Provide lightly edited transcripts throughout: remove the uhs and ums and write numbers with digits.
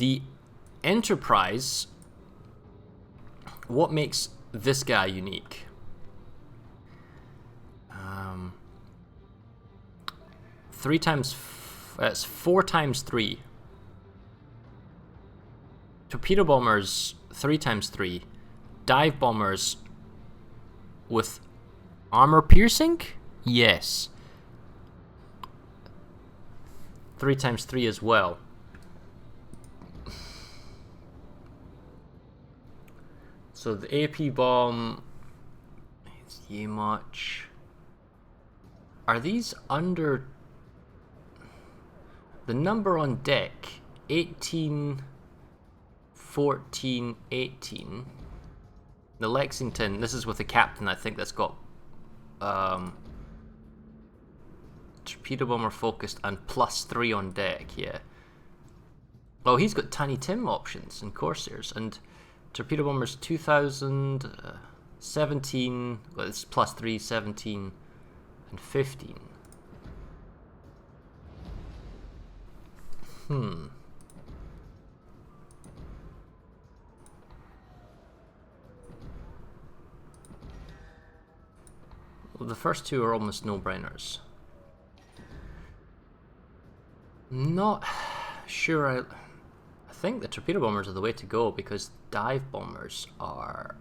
The Enterprise, what makes this guy unique? That's 4 times 3. Torpedo bombers 3 times 3. Dive bombers with armor piercing? Yes. 3 times 3 as well. So the AP bomb is ye much. Are these under the number on deck? 18, 14, 18. The Lexington, this is with the captain, I think, that's got torpedo bomber focused and +3 on deck, yeah. Oh, he's got Tiny Tim options and Corsairs, and torpedo bombers 2000, 17, well, it's +3, 17, and 15. Well, the first two are almost no-brainers. Not sure. I think the torpedo bombers are the way to go, because dive bombers are.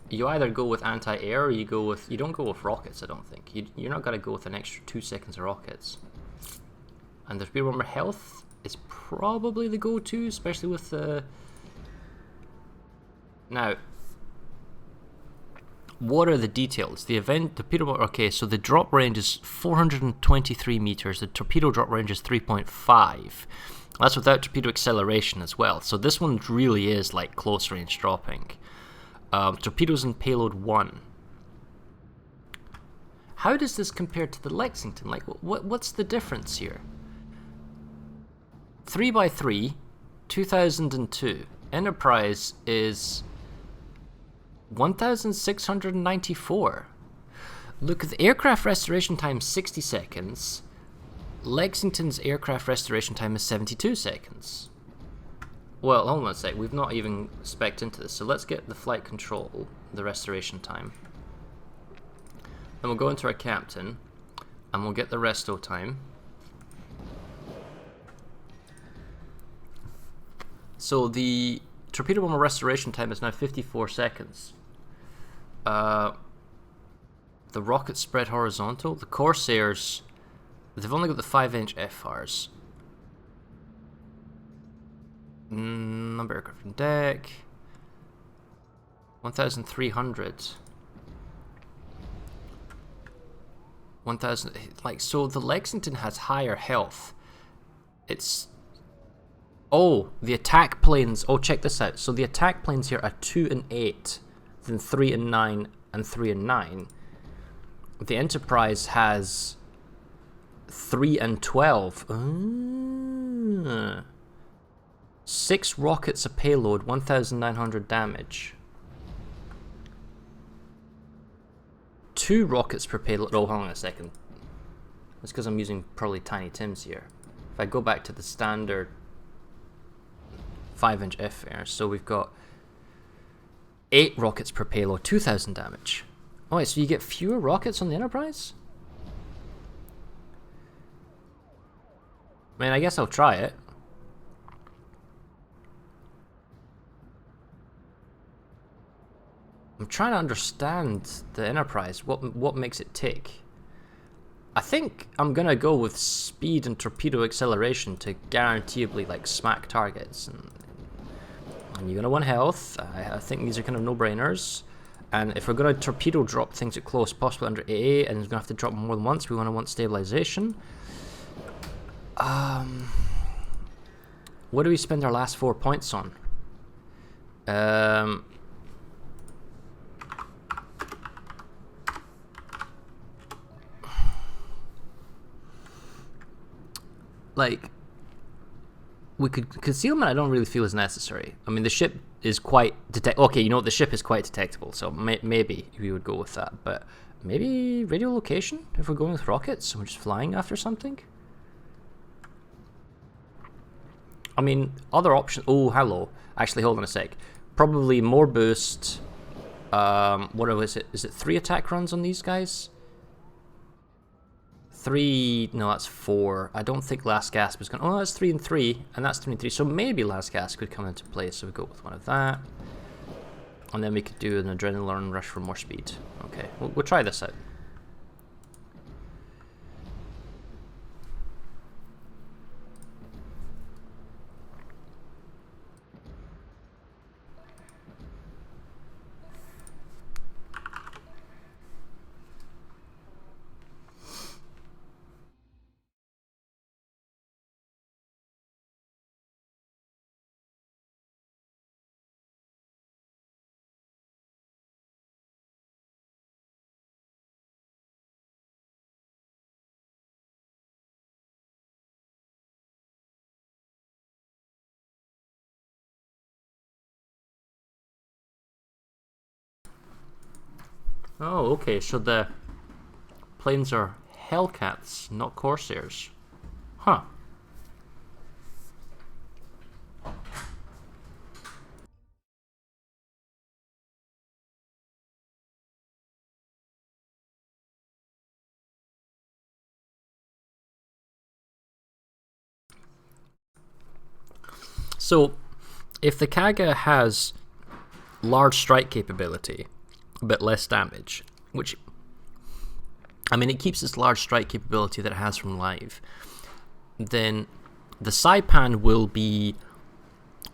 You either go with anti-air or you don't go with rockets. I don't think you're not gonna go with an extra 2 seconds of rockets. And the torpedo bomber health is probably the go-to, especially with the. Now, what are the details? The torpedo bomber. Okay, so the drop range is 423 meters. The torpedo drop range is 3.5. That's without torpedo acceleration as well. So this one really is like close range dropping. Torpedoes and payload 1. How does this compare to the Lexington? Like, what's the difference here? 3x3, 2002. Enterprise is 1,694. Look, the aircraft restoration time is 60 seconds. Lexington's aircraft restoration time is 72 seconds. Well, hold on a sec. We've not even spec'd into this. So let's get the flight control, the restoration time. Then we'll go into our captain, and we'll get the resto time. So the torpedo bomber restoration time is now 54 seconds. The rockets spread horizontal. The Corsairs, they've only got the 5-inch FRs. Number of aircraft on deck. 1,300. 1,000. So the Lexington has higher health. It's. Oh, the attack planes. Oh, check this out. So the attack planes here are 2 and 8, then 3 and 9, and 3 and 9. The Enterprise has 3 and 12. 6 rockets a payload, 1,900 damage. 2 rockets per payload. Oh, hold on a second. That's because I'm using probably Tiny Tims here. If I go back to the standard 5-inch FR, so we've got 8 rockets per payload, 2,000 damage. Oh, wait, so you get fewer rockets on the Enterprise? I mean, I guess I'll try it. I'm trying to understand the Enterprise. What makes it tick? I think I'm gonna go with speed and torpedo acceleration to guaranteeably like smack targets. And you're gonna want health. I think these are kind of no-brainers. And if we're gonna torpedo drop things at close, possibly under AA, and it's gonna have to drop more than once, we want stabilization. What do we spend our last 4 points on? Like, we could concealment. I don't really feel is necessary. I mean, the ship is quite Okay, you know what? The ship is quite detectable, so maybe we would go with that. But maybe radio location if we're going with rockets and we're just flying after something. I mean, other options. Oh, hello. Actually, hold on a sec. Probably more boost. What is it? Is it 3 attack runs on these guys? 3. No, that's 4. I don't think Last Gasp is going to. Oh, that's 3 and 3. And that's 3 and 3. So maybe Last Gasp could come into play. So we go with one of that. And then we could do an Adrenaline Rush for more speed. Okay, we'll try this out. Oh, okay, so the planes are Hellcats, not Corsairs. Huh. So, if the Kaga has large strike capability, but less damage, which, I mean, it keeps its large strike capability that it has from live, then the Saipan will be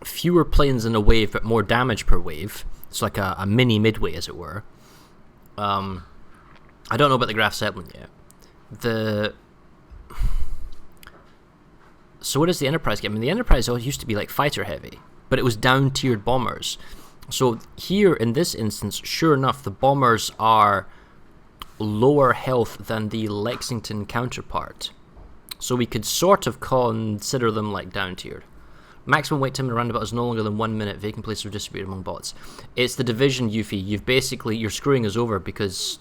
fewer planes in a wave, but more damage per wave. It's like a mini midway, as it were. I don't know about the Graf Zeppelin yet. So what does the Enterprise get? I mean, the Enterprise always used to be like fighter heavy, but it was down-tiered bombers. So here, in this instance, sure enough, the bombers are lower health than the Lexington counterpart. So we could sort of consider them like down-tiered. Maximum wait time in a roundabout is no longer than 1 minute. Vacant places are distributed among bots. It's the Division, Yuffie. You're screwing us over because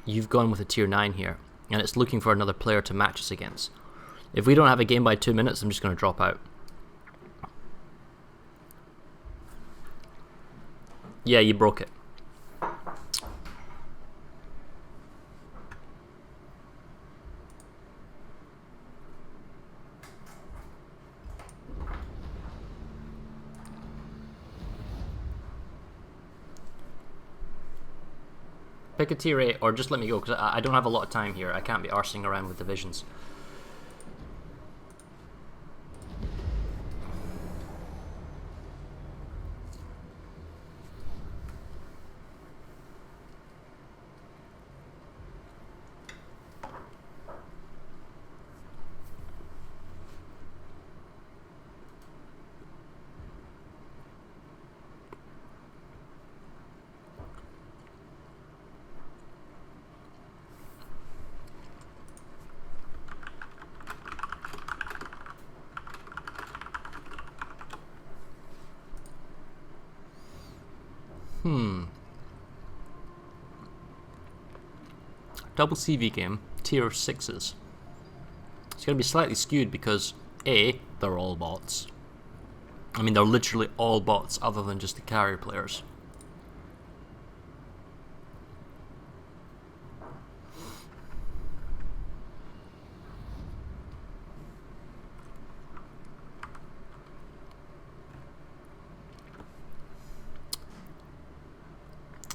you've gone with a tier 9 here, and it's looking for another player to match us against. If we don't have a game by 2 minutes, I'm just going to drop out. Yeah, you broke it. Pick a tier 8 or just let me go, because I don't have a lot of time here. I can't be arsing around with divisions. Double CV game, tier 6s. It's going to be slightly skewed because A, they're all bots. I mean, they're literally all bots other than just the carrier players.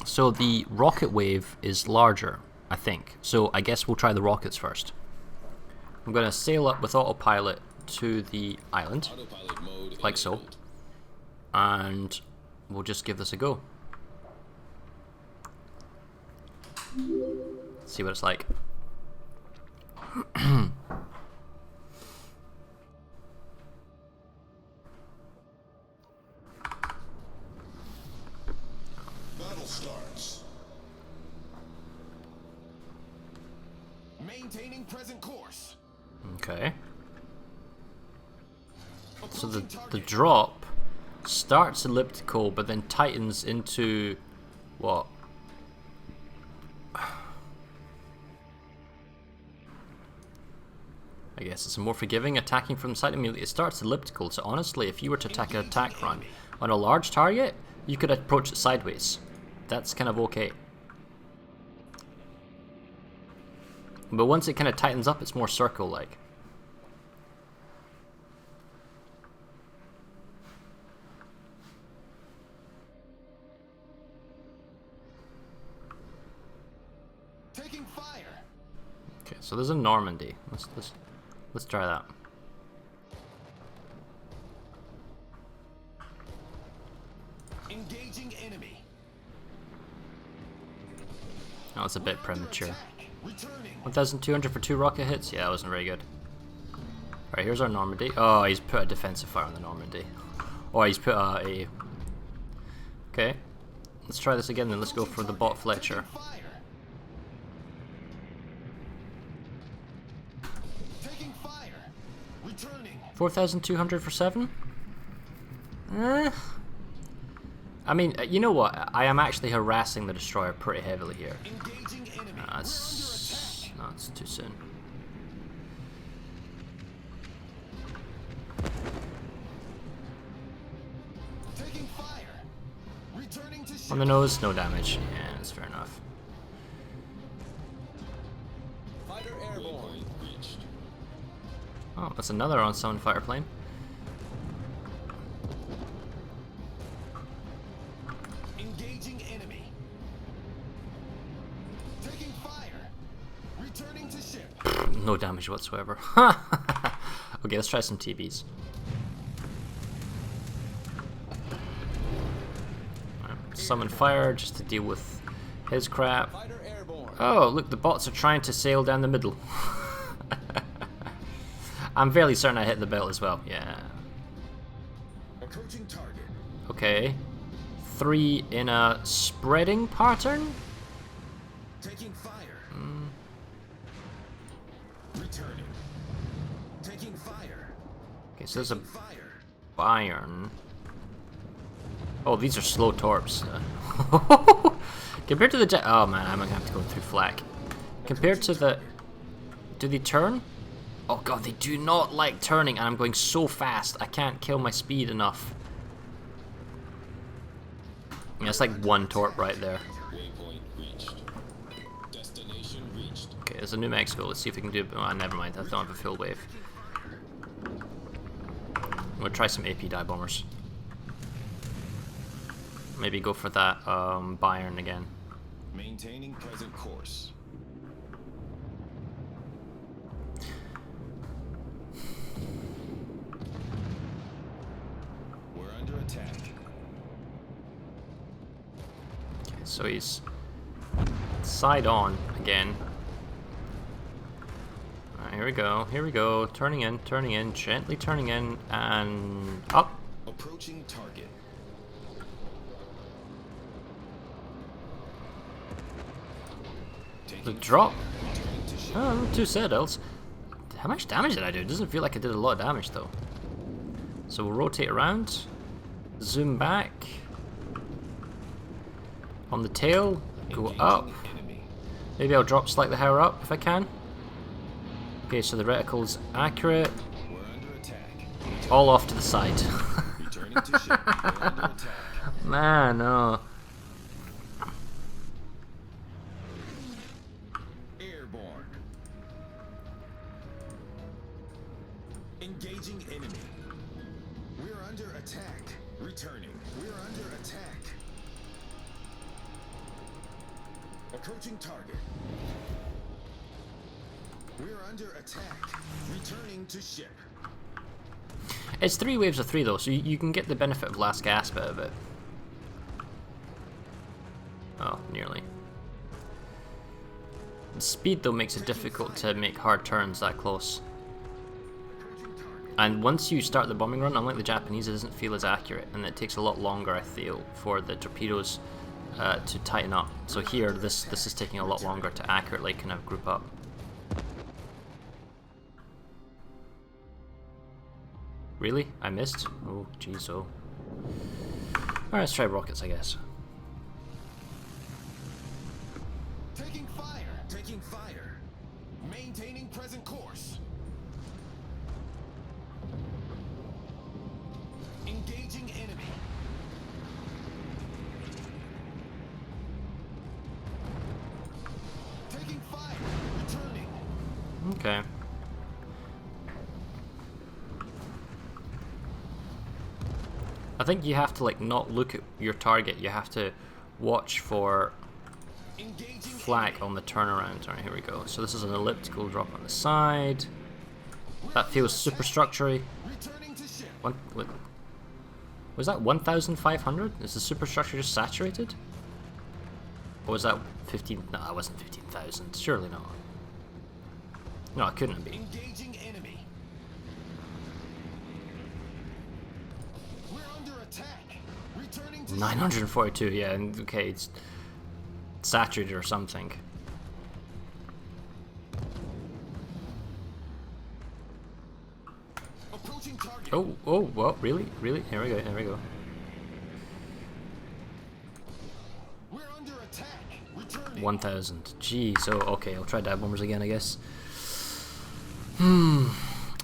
So the rocket wave is larger, I think. So I guess we'll try the rockets first. I'm going to sail up with autopilot to the island, like so, and we'll just give this a go. See what it's like. Battle starts. Maintaining present course. Okay. So the drop starts elliptical, but then tightens into what? I guess it's more forgiving, attacking from the side. I mean, it starts elliptical, so honestly, if you were to attack an attack run on a large target, you could approach it sideways. That's kind of okay. But once it kind of tightens up, it's more circle-like. Taking fire. Okay, so there's a Normandy. Let's try that. Engaging enemy. That was a bit premature. Returning. 1,200 for 2 rocket hits? Yeah, that wasn't very good. Alright, here's our Normandy. Oh, he's put a defensive fire on the Normandy. Or he's put a... Okay. Let's try this again then. Let's go for the bot Fletcher. Taking fire. Returning. 4,200 for 7? I mean, you know what? I am actually harassing the destroyer pretty heavily here. Engaging enemy. That's too soon. Taking fire. Returning to ship. On the nose, no damage. Yeah, that's fair enough. Fighter airborne. Oh, that's another unsummon fighter plane. Engaging enemy. Taking fire. Returning to ship. No damage whatsoever. Okay, let's try some TBs. Right, summon fire just to deal with his crap. Fighter airborne. Oh, look, the bots are trying to sail down the middle. I'm fairly certain I hit the belt as well. Yeah. Approaching target. Okay. 3 in a spreading pattern? Taking fire. Returning. Taking fire. Okay, so there's a Fire. Bayern. Oh, these are slow torps. Compared to the jet. Oh man, I'm gonna have to go through flak. Compared to the. Do they turn? Oh god, they do not like turning, and I'm going so fast, I can't kill my speed enough. Yeah, it's like 1 torp right there. Waypoint reached. Destination reached. Okay, there's a New Mexico. Let's see if we can do. Oh, never mind. I don't have a full wave. I'm gonna try some AP dive bombers. Maybe go for that Bayern again. Maintaining present course. We're under attack. Okay, so he's side on again. Alright, here we go. Here we go. Turning in, gently turning in, and up. Approaching target. The drop. Oh, not too sad, else. How much damage did I do? It doesn't feel like I did a lot of damage though. So we'll rotate around, zoom back. On the tail, go up. Maybe I'll drop slightly higher up if I can. Okay, so the reticle's accurate. We're under attack. All off to the side. Returning to ship. We're under attack. Man, no. Airborne. Engaging enemy. We're under attack. Returning. We're under attack. Approaching target. We're under attack. Returning to ship. It's 3 waves of 3 though, so you can get the benefit of last gasp out of it. Oh, nearly. The speed though makes it difficult to make hard turns that close. And once you start the bombing run, unlike the Japanese, it doesn't feel as accurate, and it takes a lot longer, I feel, for the torpedoes to tighten up. So here, this is taking a lot longer to accurately kind of group up. Really? I missed? Oh, jeez, oh. Alright, let's try rockets, I guess. Taking fire. Taking fire. Maintaining present course. Okay. I think you have to like not look at your target. You have to watch for flak on the turnaround. Alright, here we go. So this is an elliptical drop on the side. That feels superstructure-y. What? Was that 1,500? Is the superstructure just saturated? Or was that 15? No, that wasn't 15,000. Surely not. No, it couldn't be. 942, yeah, okay, it's saturated or something. Oh, what? Really? Really? Here we go, here we go. We're under attack. 1,000. Jeez, oh, okay, I'll try dive bombers again, I guess.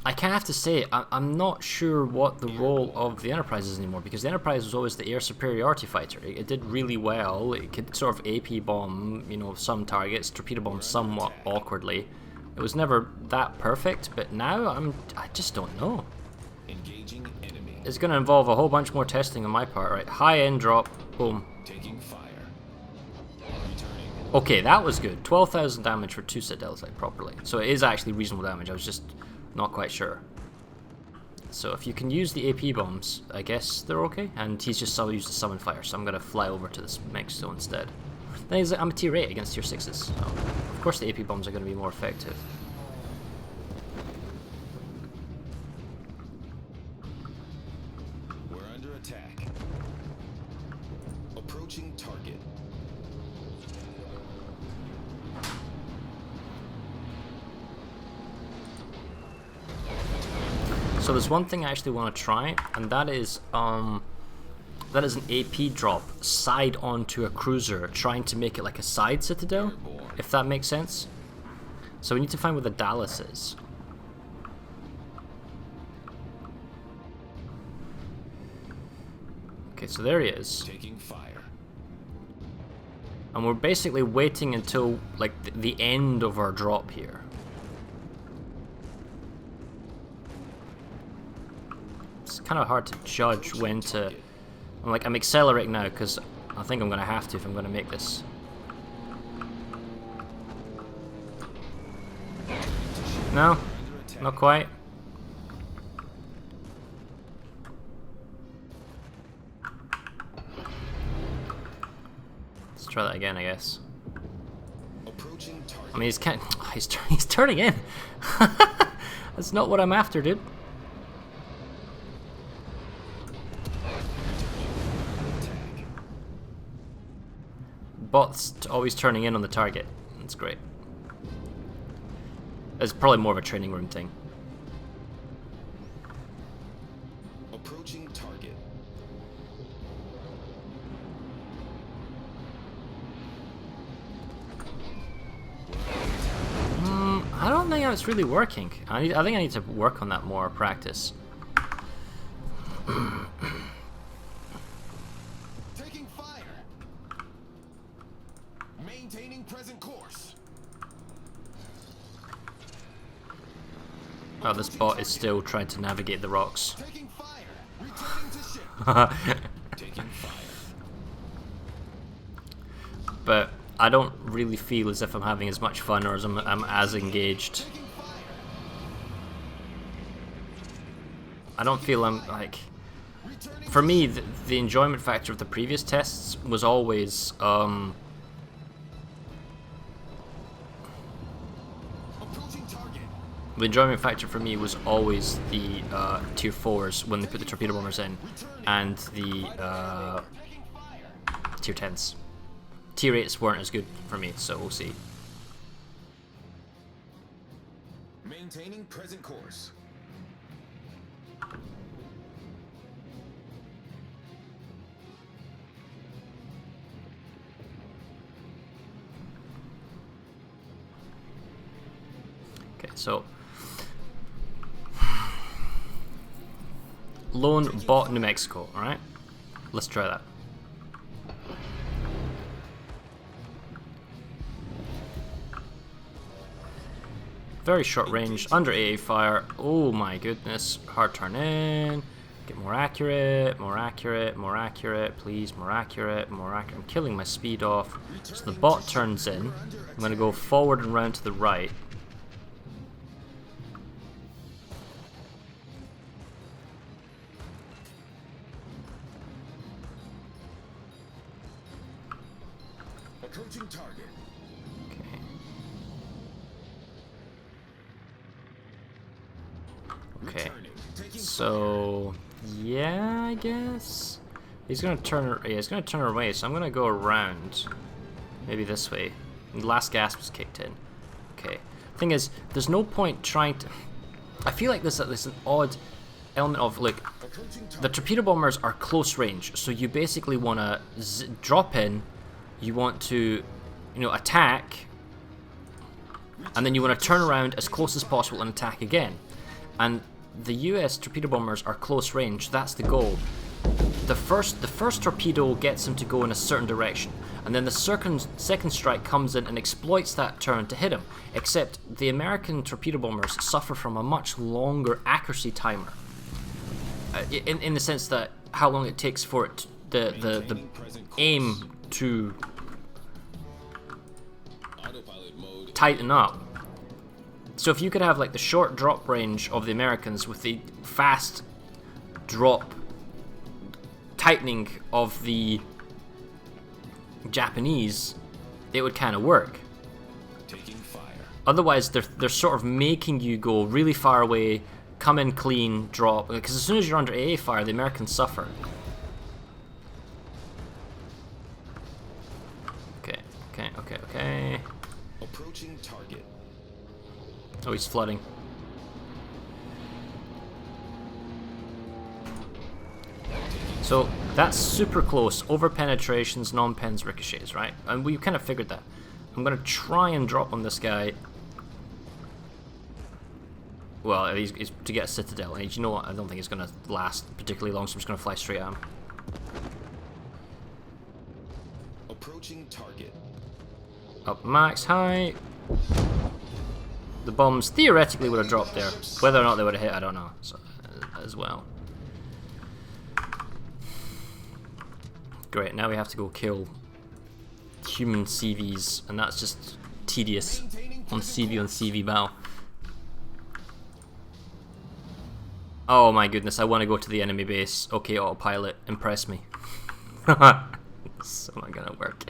I kind of have to say, I'm not sure what the role of the Enterprise is anymore, because the Enterprise was always the air superiority fighter. It did really well. It could sort of AP bomb, you know, some targets, torpedo bomb somewhat awkwardly. It was never that perfect, but now I just don't know. Engaging enemy. It's going to involve a whole bunch more testing on my part, right? High end drop, boom. Taking fire. Okay, that was good. 12,000 damage for 2 citadels, like properly. So it is actually reasonable damage. I was just not quite sure. So if you can use the AP bombs, I guess they're okay. And he's just used the summon fire, so I'm going to fly over to this Mexico instead. Then I'm a tier 8 against tier 6s. So of course the AP bombs are going to be more effective. We're under attack. Approaching target. So there's one thing I actually want to try, and that is an AP drop side onto a cruiser, trying to make it like a side citadel, if that makes sense. So we need to find where the Dallas is. Okay, so there he is. Taking fire. And we're basically waiting until like the end of our drop here. It's kind of hard to judge when to... I'm accelerating now because I think I'm going to have to if I'm going to make this. No, not quite. Let's try that again, I guess. I mean, he's turning in. That's not what I'm after, dude. Bot's always turning in on the target. That's great. It's probably more of a training room thing. Approaching target. I don't think it's really working. I think I need to work on that more, practice. Taking fire. Maintaining present course. Oh, this bot is still trying to navigate the rocks. Taking fire. Returning to ship. Taking fire. But I don't really feel as if I'm having as much fun or as I'm as engaged. I don't feel I'm like... For me, the enjoyment factor of the previous tests was always... The enjoyment factor for me was always the tier 4s when they put the torpedo bombers in, and the tier 10s. Tier 8s weren't as good for me, so we'll see. Maintaining present course. Okay, so lone bot New Mexico, alright? Let's try that. very short range, under AA fire. Oh my goodness, hard turn in. Get more accurate, more accurate, more accurate, please, more accurate, more accurate. I'm killing my speed off. So the bot turns in. I'm going to go forward and round to the right. Approaching target. Okay. So yeah, I guess he's gonna turn. Yeah, he's gonna turn away. So I'm gonna go around, maybe this way. The last gas was kicked in. Okay. Thing is, there's no point trying to. I feel like there's an odd element of, look, the torpedo bombers are close range, so you basically want to drop in. You want to, attack, and then you want to turn around as close as possible and attack again. And the US torpedo bombers are close range. That's the goal. The first torpedo gets him to go in a certain direction, and then the second strike comes in and exploits that turn to hit him. Except the American torpedo bombers suffer from a much longer accuracy timer, in the sense that how long it takes for it the aim to tighten up. So if you could have like the short drop range of the Americans with the fast drop tightening of the Japanese, it would kind of work. Taking fire. Otherwise, they're sort of making you go really far away, come in clean, drop. Because as soon as you're under AA fire, the Americans suffer. Okay. Approaching target. Oh, he's flooding. So that's super close. Over penetrations, non-pens, ricochets, right? And we kind of figured that. I'm gonna try and drop on this guy. Well, he's to get a citadel. And you know what? I don't think it's gonna last particularly long, so I'm just gonna fly straight at him. Approaching target. Up max high. The bombs theoretically would have dropped there. Whether or not they would have hit, I don't know. So, as well. Great, now we have to go kill human CVs, and that's just tedious on CV battle. Oh my goodness, I want to go to the enemy base. Okay, autopilot, impress me. It's not gonna work.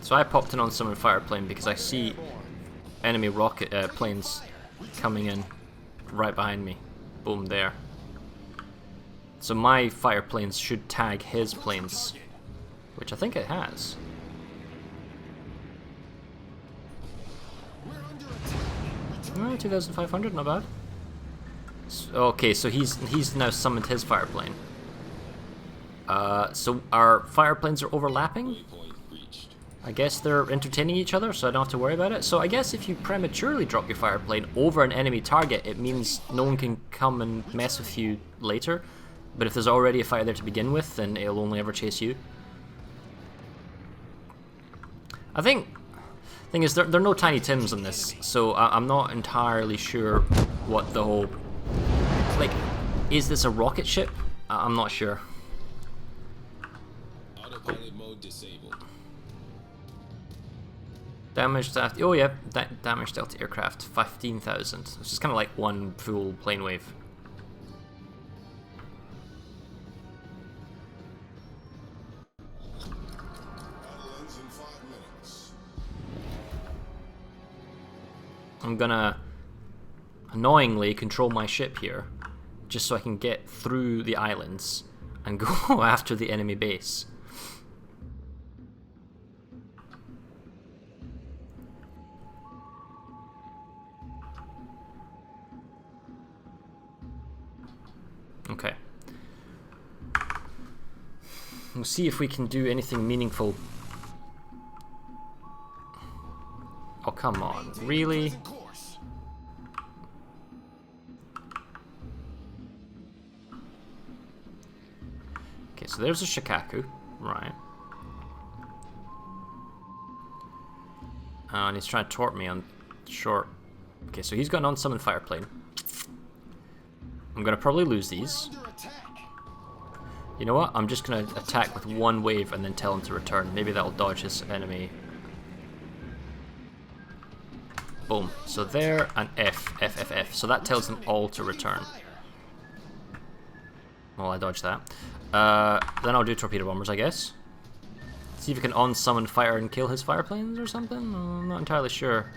So I popped in on someone fire plane because I see enemy rocket planes coming in right behind me. Boom, there. So my fire planes should tag his planes, which I think it has. 2,500, not bad. Okay, so he's now summoned his fire plane. So our fire planes are overlapping. I guess they're entertaining each other, so I don't have to worry about it. So I guess if you prematurely drop your fire plane over an enemy target, it means no one can come and mess with you later. But if there's already a fire there to begin with, then it'll only ever chase you. I think thing is, there are no Tiny Tims in this, so I'm not entirely sure what the whole... Like, is this a rocket ship? I'm not sure. Autopilot mode disabled. Damaged after... Oh yeah, damaged Delta aircraft, 15,000. It's just kind of like one full plane wave. I'm gonna annoyingly control my ship here, just so I can get through the islands and go after the enemy base. Okay. We'll see if we can do anything meaningful. Oh, come on. Really? Okay, so there's a Shikaku. Right. And he's trying to torp me on short. Okay, so he's got an unsummoned fire plane. I'm gonna probably lose these. You know what? I'm just gonna attack with one wave and then tell him to return. Maybe that'll dodge his enemy. Boom. So there and F. So that tells them all to return. Well, I dodged that. Then I'll do torpedo bombers, I guess. See if we can on-summon fire and kill his fire planes or something? I'm not entirely sure.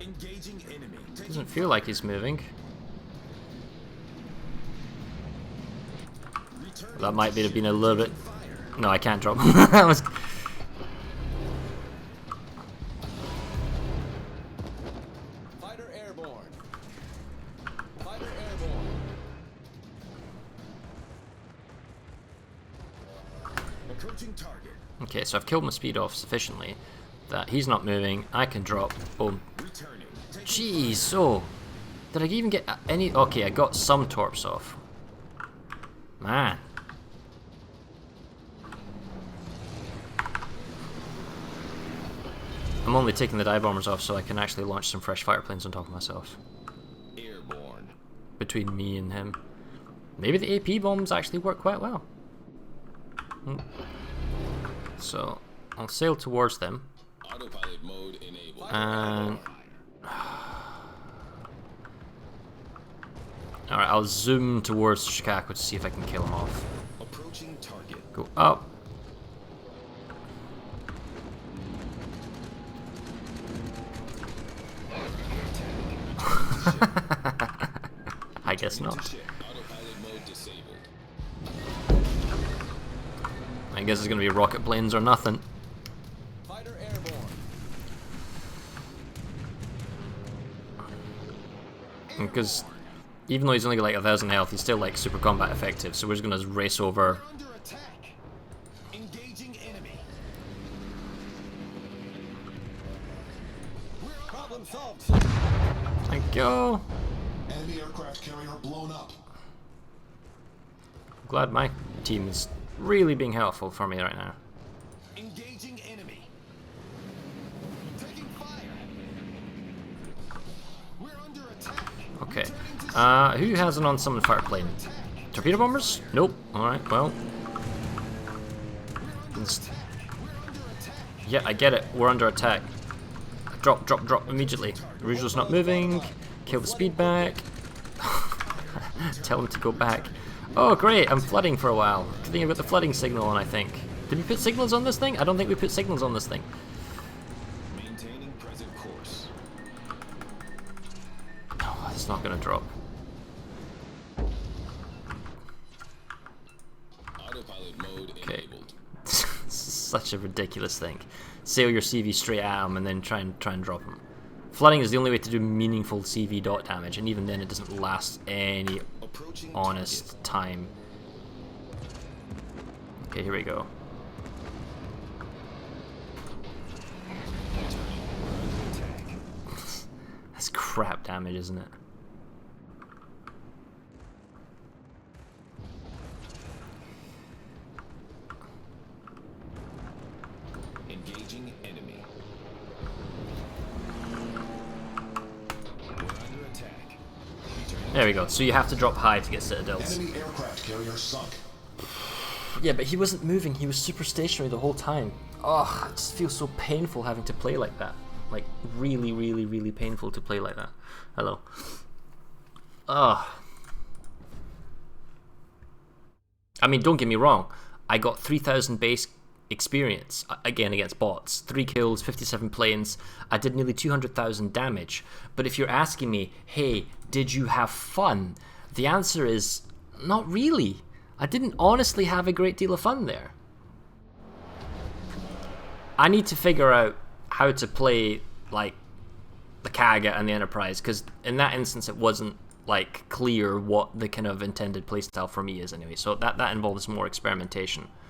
Engaging enemy. Doesn't feel like he's moving. That might have been a little bit... No, I can't drop him. That was... Fighter airborne. Fighter airborne. Approaching target. Okay, so I've killed my speed off sufficiently that he's not moving. I can drop. Boom. Returning. Jeez, so... Did I even get any... Okay, I got some torps off. Man. I'm only taking the dive bombers off so I can actually launch some fresh fire planes on top of myself. Airborne. Between me and him. Maybe the AP bombs actually work quite well. So, I'll sail towards them. Autopilot mode enabled. And... Alright, I'll zoom towards Shikaku to see if I can kill him off. Approaching target. Go up. I guess not. Autopilot mode disabled. I guess it's gonna be rocket planes or nothing. Fighter airborne. Because even though he's only got like 1,000 health, he's still like super combat effective. So we're just gonna race over. Under attack. Engaging enemy. Problem solved. Thank you. Enemy aircraft carrier blown up. Glad my team is really being helpful for me right now. Engaging enemy. Taking fire. We're under attack. Okay. Who has an unsummoned fire plane? Torpedo bombers? Nope. Alright, well. Yeah, I get it. We're under attack. Drop, drop, drop immediately. Rougeau's not moving. Kill the speed back. Tell him to go back. Oh, great. I'm flooding for a while. Good thing I've got the flooding signal on, I think. Did we put signals on this thing? I don't think we put signals on this thing. Maintaining present course. Oh, it's not going to drop. Autopilot mode Okay. enabled. Such a ridiculous thing. Sail your CV straight at him and then try and drop him. Flooding is the only way to do meaningful CV dot damage, and even then it doesn't last any Approaching honest time. Okay, here we go. That's crap damage, isn't it? Engaging enemy. We're under attack. There we go. So you have to drop high to get citadels. Enemy aircraft carrier sunk. Yeah, but he wasn't moving. He was super stationary the whole time. Oh, it just feels so painful having to play like that. Like, really, really, really painful to play like that. Hello. Ugh. I mean, don't get me wrong. I got 3,000 base experience, again, against bots. 3 kills, 57 planes. I did nearly 200,000 damage. But if you're asking me, hey, did you have fun? The answer is, not really. I didn't honestly have a great deal of fun there. I need to figure out how to play, like, the Kaga and the Enterprise, because in that instance it wasn't, like, clear what the kind of intended playstyle for me is anyway. So that involves more experimentation.